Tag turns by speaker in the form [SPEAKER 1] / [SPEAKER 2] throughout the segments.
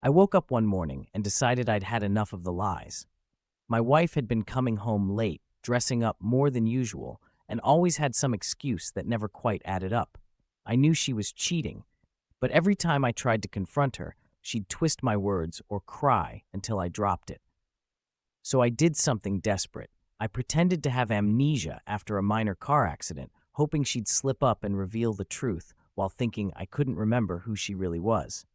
[SPEAKER 1] I woke up one morning and decided I'd had enough of the lies. My wife had been coming home late, dressing up more than usual, and always had some excuse that never quite added up. I knew she was cheating, but every time I tried to confront her, she'd twist my words or cry until I dropped it. So I did something desperate. I pretended to have amnesia after a minor car accident, hoping she'd slip up and reveal the truth while thinking I couldn't remember who she really was.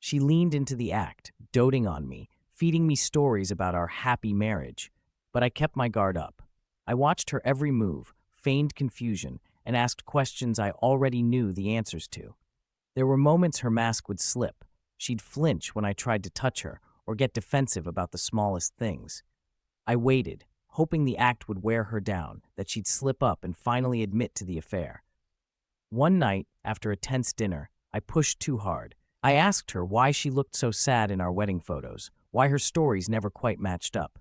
[SPEAKER 1] She leaned into the act, doting on me, feeding me stories about our happy marriage, but I kept my guard up. I watched her every move, feigned confusion, and asked questions I already knew the answers to. There were moments her mask would slip. She'd flinch when I tried to touch her or get defensive about the smallest things. I waited, hoping the act would wear her down, that she'd slip up and finally admit to the affair. One night, after a tense dinner, I pushed too hard. I asked her why she looked so sad in our wedding photos, why her stories never quite matched up.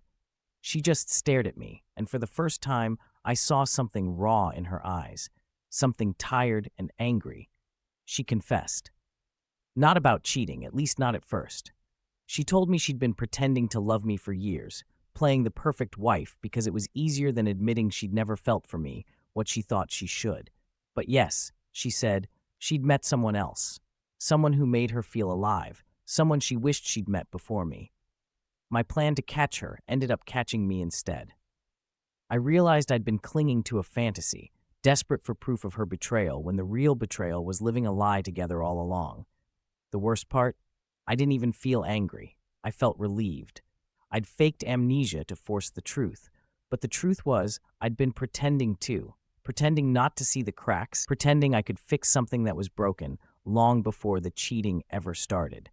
[SPEAKER 1] She just stared at me, and for the first time, I saw something raw in her eyes, something tired and angry. She confessed. Not about cheating, at least not at first. She told me she'd been pretending to love me for years, playing the perfect wife because it was easier than admitting she'd never felt for me what she thought she should. But yes, she said, she'd met someone else, someone who made her feel alive, someone she wished she'd met before me. My plan to catch her ended up catching me instead. I realized I'd been clinging to a fantasy, desperate for proof of her betrayal when the real betrayal was living a lie together all along. The worst part? I didn't even feel angry. I felt relieved. I'd faked amnesia to force the truth, but the truth was I'd been pretending too, pretending not to see the cracks, pretending I could fix something that was broken long before the cheating ever started.